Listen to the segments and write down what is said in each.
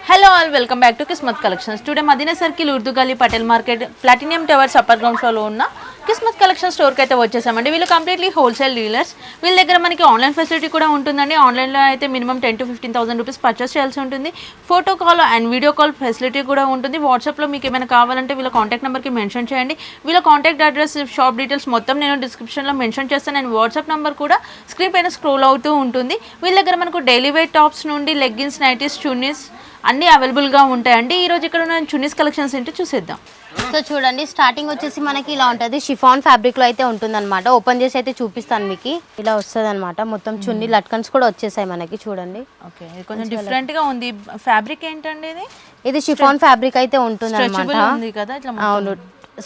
Hello all, welcome back to Kismat Collections. Today Madina Circle, Urdu Gali, Patel Market, Platinum Towers upper ground floor లో ఉన్న కిస్మత్ collection స్టోర్కి అయితే వచ్చేసామండి. వీళ్ళు completely wholesale dealers. వీళ్ళ దగ్గర మనకి ఆన్లైన్ ఫెసిలిటీ కూడా ఉంటుందండి. ఆన్లైన్లో అయితే మినిమం 10 to 15,000 రూపీస్ పర్చేస్ చేయాల్సి ఉంటుంది. Photo call and video call facility కూడా ఉంటుంది. వాట్సాప్లో మీకు ఏమైనా కావాలంటే వీళ్ళ కాంటాక్ట్ నెంబర్కి మెన్షన్ చేయండి. వీళ్ళ కాంటాక్ట్ అడ్రస్, షాప్ డీటెయిల్స్ మొత్తం నేను డిస్క్రిప్షన్లో మెన్షన్ చేస్తాను. అండ్ వాట్సాప్ నెంబర్ కూడా స్క్రీన్ పైన స్క్రోల్ అవుతూ ఉంటుంది. వీళ్ళ దగ్గర మనకు డైలీ వేర్ టాప్స్ నుండి లెగ్గిన్స్, నైటీస్, చున్నీస్ అన్నీ అవైలబుల్గా ఉంటాయండి. ఈరోజు ఇక్కడ ఉన్న చున్నీస్ కలెక్షన్స్ ఏంటో చూసేద్దాం. సో చూడండి, స్టార్టింగ్ వచ్చేసి మనకి ఇలా ఉంటుంది. షిఫాన్ ఫ్యాబ్రిక్ లో అయితే ఉంటుంది అనమాట. ఓపెన్ చేసి అయితే చూపిస్తాను మీకు. ఇలా వస్తుంది అనమాట. మొత్తం చున్నీ లట్కన్స్ కూడా వచ్చేసాయి మనకి. చూడండి, ఓకే, కొంచెం డిఫరెంట్ గా ఉంది. ఫ్యాబ్రిక్ ఏంటండి ఇది షిఫాన్ ఫ్యాబ్రిక్ అయితే ఉంటుంది అనమాట. అవును,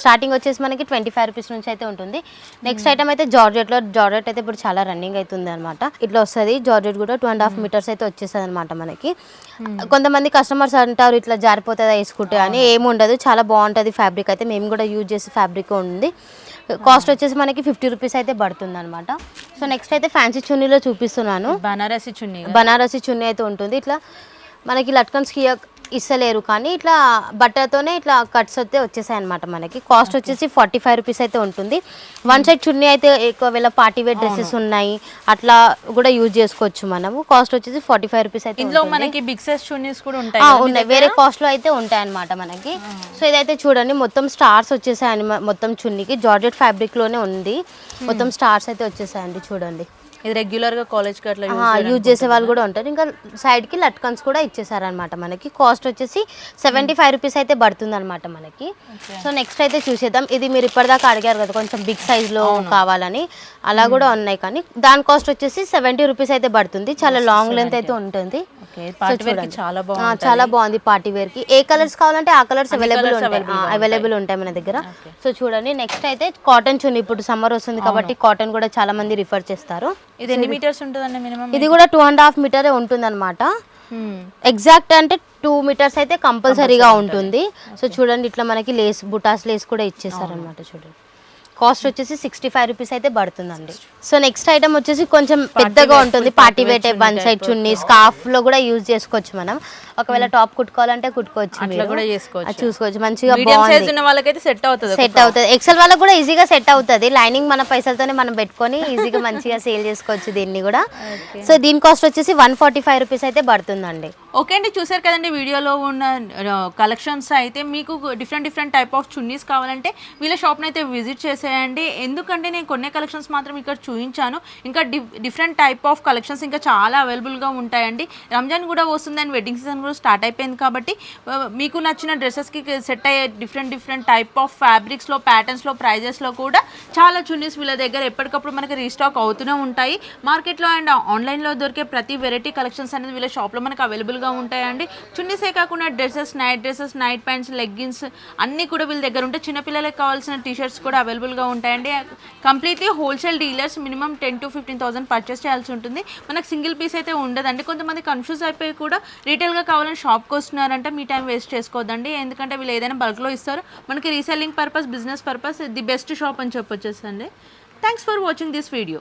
స్టార్టింగ్ వచ్చేసి మనకి 25 రూపీస్ నుంచి అయితే ఉంటుంది. నెక్స్ట్ ఐటమ్ అయితే జార్జెట్ అయితే ఇప్పుడు చాలా రన్నింగ్ అవుతుంది అనమాట. ఇట్లా వస్తుంది. జార్జెట్ కూడా 2.5 మీటర్స్ అయితే వచ్చేస్తుంది అనమాట మనకి. కొంతమంది కస్టమర్స్ అంటారు ఇట్లా జారిపోతుందా వేసుకుంటే అని. ఏముండదు, చాలా బాగుంటుంది ఫ్యాబ్రిక్ అయితే. మేము కూడా యూజ్ చేసే ఫ్యాబ్రిక్ ఉంది. కాస్ట్ వచ్చేసి మనకి 50 రూపీస్ అయితే పడుతుంది అనమాట. సో నెక్స్ట్ అయితే ఫ్యాన్సీ చున్నీలో చూపిస్తున్నాను. బనారసి చున్నీ అయితే ఉంటుంది. ఇట్లా మనకి లట్కన్స్ ఇస్తలేరు కానీ ఇట్లా బట్టతోనే ఇట్లా కట్స్ అయితే వచ్చేసాయి అనమాట మనకి. కాస్ట్ వచ్చేసి 45 రూపీస్ అయితే ఉంటుంది. వన్ సైడ్ చున్నీ అయితే ఒకవేళ పార్టీ వేర్ డ్రెస్సెస్ ఉన్నాయి అట్లా కూడా యూజ్ చేసుకోవచ్చు మనము. కాస్ట్ వచ్చేసి 45 రూపీస్ అయితే. ఇందులో మనకి బిగ్ సైజ్ చున్నీస్ కూడా ఉంటాయి. ఉన్నాయి, వేరే కాస్ట్ లో అయితే ఉంటాయి అనమాట మనకి. సో ఇదైతే చూడండి, మొత్తం స్టార్స్ వచ్చేసాయండి. మొత్తం చున్నీకి జార్జెట్ ఫ్యాబ్రిక్ లోనే ఉంది. మొత్తం స్టార్స్ అయితే వచ్చేసాయండి. చూడండి, ఇది రెగ్యులర్ గా కాలేజ్ కి అట్లా యూజ్ చేసే వాళ్ళు కూడా ఉంటారు. ఇంకా సైడ్ కి లట్కన్స్ కూడా ఇచ్చేసారనమాట మనకి. కాస్ట్ వచ్చేసి 75 రూపీస్ అయితే పడుతుంది అనమాట మనకి. సో నెక్స్ట్ అయితే చూసేద్దాం. ఇది మీరు ఇప్పటిదాకా అడిగారు కదా కొంచెం బిగ్ సైజ్ లో కావాలని, అలా కూడా ఉన్నాయి కానీ దాని కాస్ట్ వచ్చేసి 70 రూపీస్ అయితే పడుతుంది. చాలా లాంగ్ లెంత్ అయితే ఉంటుంది. చాలా బాగుంది పార్టీ వేర్ కి. ఏ కలర్స్ కావాలంటే ఆ కలర్స్ అవైలబుల్ ఉంటాయి మన దగ్గర. సో చూడండి, నెక్స్ట్ అయితే కాటన్ చున్నీ. ఇప్పుడు సమ్మర్ వస్తుంది కాబట్టి కాటన్ కూడా చాలా మంది రిఫర్ చేస్తారు. ఇది ఎన్ని మీటర్స్ ఉంటుందండి మినిమం? ఇది కూడా 2.5 మీటర్ ఉంటుంది అనమాట. ఎగ్జాక్ట్ అంటే 2 మీటర్స్ అయితే కంపల్సరీగా ఉంటుంది. సో చూడండి, ఇట్లా మనకి లేస్, బుటాస్ లేస్ కూడా ఇచ్చేసారు అనమాట. చూడండి, కాస్ట్ వచ్చేసి 65 రూపీస్ అయితే పడుతుందండి. సో నెక్స్ట్ ఐటమ్ వచ్చేసి కొంచెం పెద్దగా ఉంటుంది. Party wear type one side chunni, scarf లో కూడా యూజ్ చేసుకోవచ్చు మనం. ఒకవేళ టాప్ కుట్టుకోవాలంటే కుట్టుకోవచ్చు, చూసుకోవచ్చు. మంచిగా సెట్ అవుతుంది. ఎక్సెల్ వాళ్ళకి కూడా ఈజీగా సెట్ అవుతుంది. లైనింగ్ మన పైసలతోనే మనం పెట్టుకొని ఈజీగా మంచిగా సేల్ చేసుకోవచ్చు దీన్ని కూడా. సో దీని కాస్ట్ వచ్చేసి 145 రూపీస్ అయితే పడుతుందండి. ఓకే అండి, చూసారు కదండి వీడియోలో ఉన్న కలెక్షన్స్ అయితే. మీకు డిఫరెంట్ టైప్ ఆఫ్ చున్నీస్ కావాలంటే వీళ్ళ షాప్ని అయితే విజిట్ చేసేయండి. ఎందుకంటే నేను కొన్ని కలెక్షన్స్ మాత్రం ఇక్కడ చూపించాను. ఇంకా డిఫరెంట్ టైప్ ఆఫ్ కలెక్షన్స్ ఇంకా చాలా అవైలబుల్గా ఉంటాయండి. రంజాన్ కూడా వస్తుంది అండ్ వెడ్డింగ్ సీజన్ కూడా స్టార్ట్ అయిపోయింది కాబట్టి మీకు నచ్చిన డ్రెస్సెస్కి సెట్ అయ్యే డిఫరెంట్ టైప్ ఆఫ్ ఫ్యాబ్రిక్స్లో, ప్యాటర్న్స్లో, ప్రైజెస్లో కూడా చాలా చున్నీస్ వీళ్ళ దగ్గర ఎప్పటికప్పుడు మనకి రీస్టాక్ అవుతూనే ఉంటాయి. మార్కెట్లో అండ్ ఆన్లైన్లో దొరికే ప్రతి వెరైటీ కలెక్షన్స్ అనేది వీళ్ళ షాప్లో మనకు అవైలబుల్గా ఉంటాయండి. చున్నీసే కాకుండా డ్రెస్సెస్, నైట్ ప్యాంట్స్, లెగ్గిన్స్ అన్నీ కూడా వీళ్ళ దగ్గర ఉంటాయి. చిన్నపిల్లలకు కావాల్సిన టీషర్ట్స్ కూడా అవైలబుల్గా ఉంటాయండి. Completely wholesale dealers. Minimum 10 to 15,000 purchase చేయాల్సి ఉంటుంది. మనకు సింగిల్ పీస్ అయితే ఉండదండి. కొంతమంది కన్ఫ్యూజ్ అయిపోయి కూడా రీటైల్గా కావాలని షాప్కి వస్తున్నారంటే మీ టైం వేస్ట్ చేసుకోవద్దండి. ఎందుకంటే వీళ్ళు ఏదైనా బల్క్లో ఇస్తారు. మనకి reselling purpose, business purpose the best shop అని చెప్పొచ్చేసండి. Thanks for watching this video.